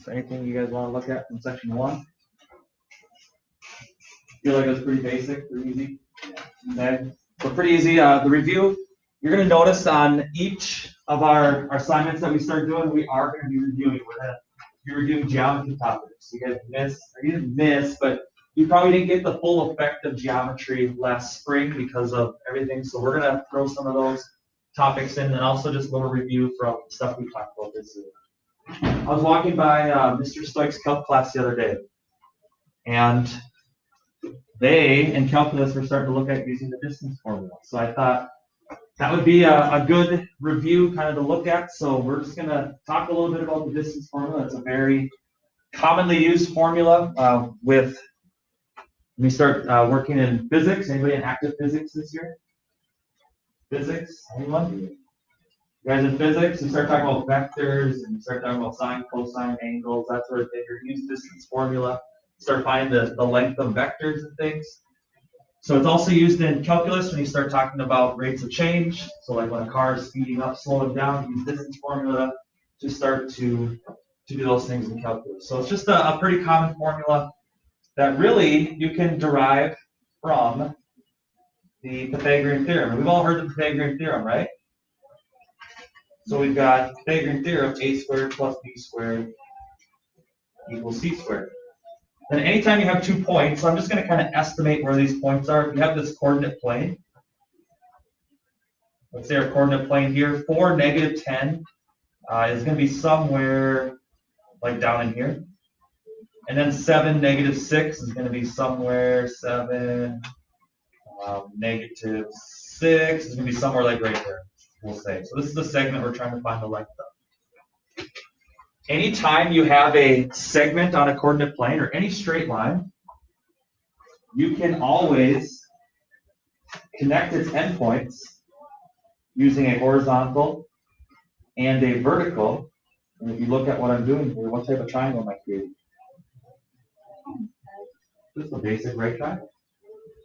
So anything you guys want to look at from section 1? Feel like it was pretty basic, pretty easy. Okay, so pretty easy. The review, you're going to notice on each of our assignments that we start doing, we are going to be reviewing. We're going to be reviewing geometry topics. You guys you didn't miss, but you probably didn't get the full effect of geometry last spring because of everything. So we're going to throw some of those topics in, and also just a little review from stuff we talked about this year. I was walking by Mr. Stoich's calc class the other day, and they, in calculus, were starting to look at using the distance formula. So I thought that would be a good review kind of to look at. So we're just going to talk a little bit about the distance formula. It's a very commonly used formula when we start working in physics. Anybody in active physics this year? Physics? Anyone? You guys in physics, you start talking about vectors and you start talking about sine, cosine, angles, that sort of thing. You're using distance formula. Start finding the length of vectors and things. So it's also used in calculus when you start talking about rates of change. So like when a car is speeding up, slowing down, you use distance formula to start to do those things in calculus. So it's just a pretty common formula that really you can derive from the Pythagorean theorem. We've all heard the Pythagorean theorem, right? So we've got Pythagorean theorem, a squared plus b squared equals c squared. Then anytime you have 2 points, so I'm just going to kind of estimate where these points are. If you have this coordinate plane, let's say our coordinate plane here, 4, negative 10 is going to be somewhere like down in here. And then 7, negative 6 is going to be somewhere, 7, negative 6 is going to be somewhere like right there, we'll say. So this is the segment we're trying to find the length of. Anytime you have a segment on a coordinate plane or any straight line, you can always connect its endpoints using a horizontal and a vertical. And if you look at what I'm doing here, what type of triangle am I creating? Just a basic right triangle.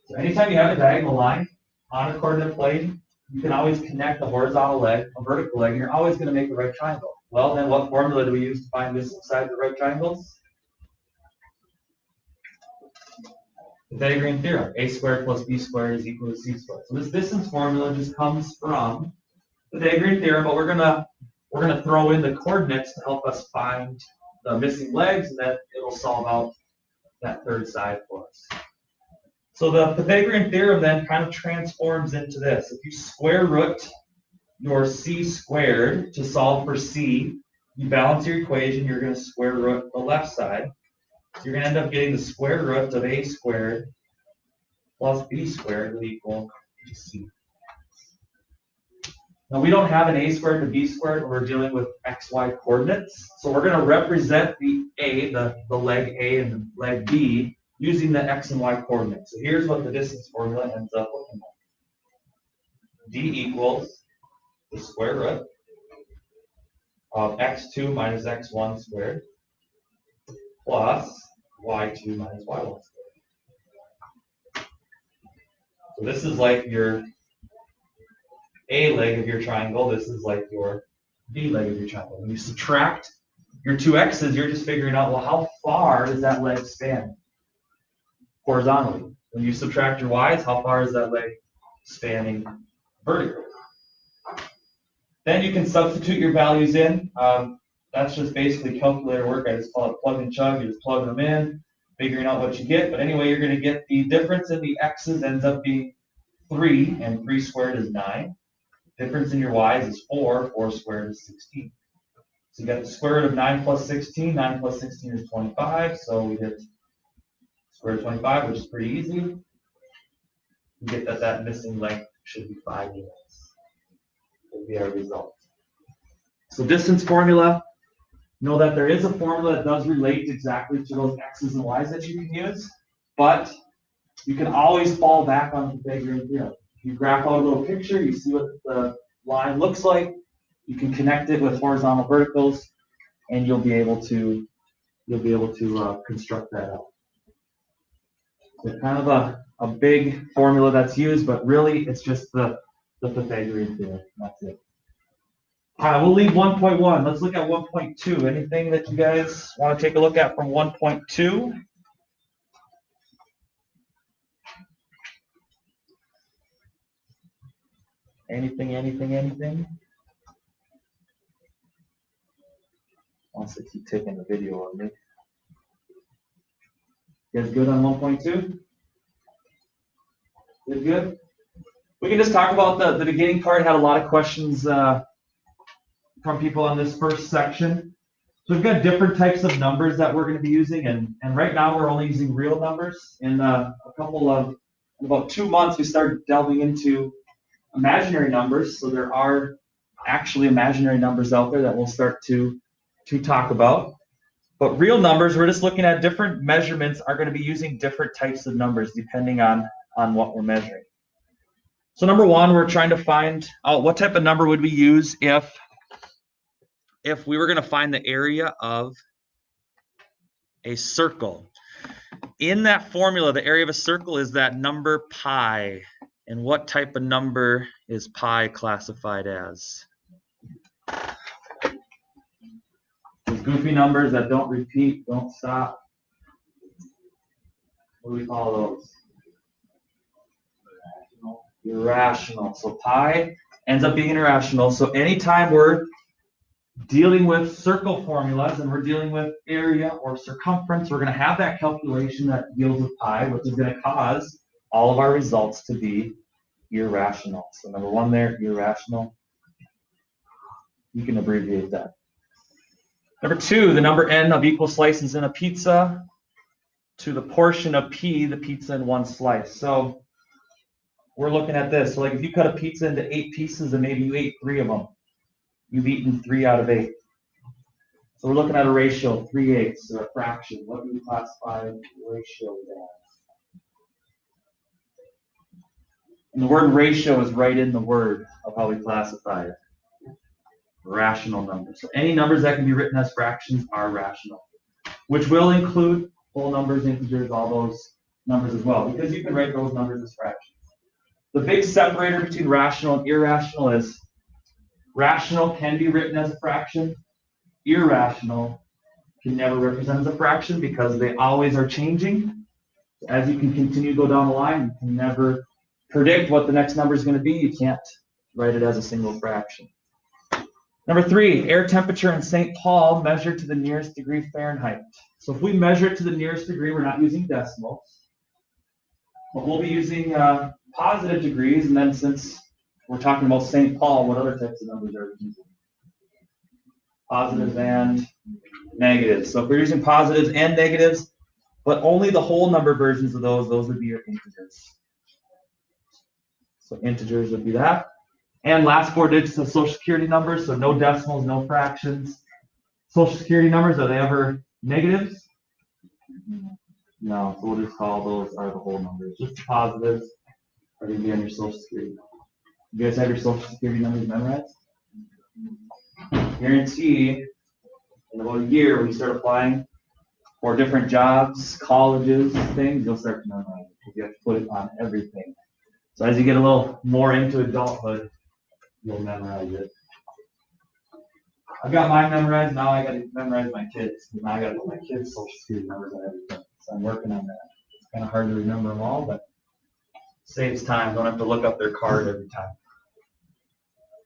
So anytime you have a diagonal line on a coordinate plane, you can always connect a horizontal leg, a vertical leg, and you're always going to make a right triangle. Well, then what formula do we use to find this side of the right triangles? Pythagorean theorem, a squared plus b squared is equal to c squared. So this distance formula just comes from the Pythagorean theorem, but we're gonna throw in the coordinates to help us find the missing legs, and then it'll solve out that third side for us. So the Pythagorean theorem then kind of transforms into this. If you square root your c squared to solve for c, you balance your equation, you're going to square root the left side. So you're going to end up getting the square root of a squared plus b squared will equal to c. Now we don't have an a squared to b squared when we're dealing with xy coordinates. So we're going to represent the a, the leg a and the leg b, using the x and y coordinates. So here's what the distance formula ends up looking like. D equals the square root of x2 minus x1 squared plus y2 minus y1 squared. So this is like your A leg of your triangle. This is like your B leg of your triangle. When you subtract your two x's, you're just figuring out, well, how far does that leg span horizontally? When you subtract your y's, how far is that leg spanning vertically? Then you can substitute your values in. That's just basically calculator work. I just call it plug and chug. You're just plugging them in, figuring out what you get. But anyway, you're going to get the difference in the x's ends up being 3, and 3 squared is 9. Difference in your y's is 4. 4 squared is 16. So you got the square root of 9 plus 16. 9 plus 16 is 25. So we get square root of 25, which is pretty easy. You get that missing length should be 5 units. That would be our result. So distance formula, know that there is a formula that does relate exactly to those x's and y's that you can use, but you can always fall back on the Pythagorean theorem. If you graph out a little picture, you see what the line looks like. You can connect it with horizontal verticals, and you'll be able to construct that out. So kind of a big formula that's used, but really it's just the Pythagorean theorem. That's it. All right, we'll leave 1.1. Let's look at 1.2. Anything that you guys want to take a look at from 1.2? Anything? Wants to keep taking the video of me. You guys good on 1.2? Good? We can just talk about the beginning part. Had a lot of questions from people on this first section. So we've got different types of numbers that we're going to be using, and right now we're only using real numbers. In about 2 months, we start delving into imaginary numbers. So there are actually imaginary numbers out there that we'll start to talk about. But real numbers, we're just looking at different measurements are going to be using different types of numbers depending on what we're measuring. So number one, we're trying to find out what type of number would we use if we were going to find the area of a circle. In that formula, the area of a circle is that number pi. And what type of number is pi classified as? Those goofy numbers that don't repeat, don't stop. What do we call those? Irrational. So pi ends up being irrational. So anytime we're dealing with circle formulas and we're dealing with area or circumference, we're going to have that calculation that deals with pi, which is going to cause all of our results to be irrational. So number one there, irrational. You can abbreviate that. Number two, the number n of equal slices in a pizza to the portion of p, the pizza in one slice. So we're looking at this. So like if you cut a pizza into 8 pieces and maybe you ate 3 of them, you've eaten 3 out of 8. So we're looking at a ratio, 3/8, or a fraction. What do we classify ratio as? And the word ratio is right in the word of how we classify it. Rational numbers. So any numbers that can be written as fractions are rational, which will include whole numbers, integers, all those numbers as well, because you can write those numbers as fractions. The big separator between rational and irrational is rational can be written as a fraction. Irrational can never represent as a fraction because they always are changing. As you can continue to go down the line, you can never predict what the next number is going to be. You can't write it as a single fraction. Number 3, air temperature in St. Paul measured to the nearest degree Fahrenheit. So if we measure it to the nearest degree, we're not using decimals, but we'll be using positive degrees. And then since we're talking about St. Paul, what other types of numbers are we using? Positives and negatives. So if we're using positives and negatives, but only the whole number versions of those would be your integers. So integers would be that. And last 4 digits of social security numbers, so no decimals, no fractions. Social security numbers, are they ever negatives? No, so we'll just call those are the whole numbers. Just the positives are going to be on your social security number. You guys have your social security numbers memorized? Guarantee in about a year when you start applying for different jobs, colleges, things, you'll start to memorize it because you have to put it on everything. So as you get a little more into adulthood, you'll memorize it. I've got mine memorized. Now I got to memorize my kids. Now I got to put my kids' social security numbers on everything. So I'm working on that. It's kind of hard to remember them all, but saves time. Don't have to look up their card every time.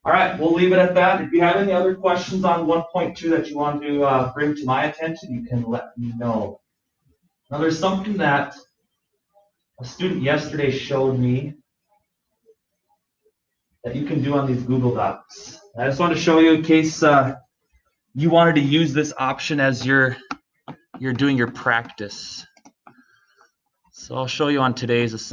All right, we'll leave it at that. If you have any other questions on 1.2 that you want to bring to my attention, you can let me know. Now, there's something that a student yesterday showed me that you can do on these Google Docs. I just want to show you in case you wanted to use this option as you're doing your practice. So I'll show you on today's assignment.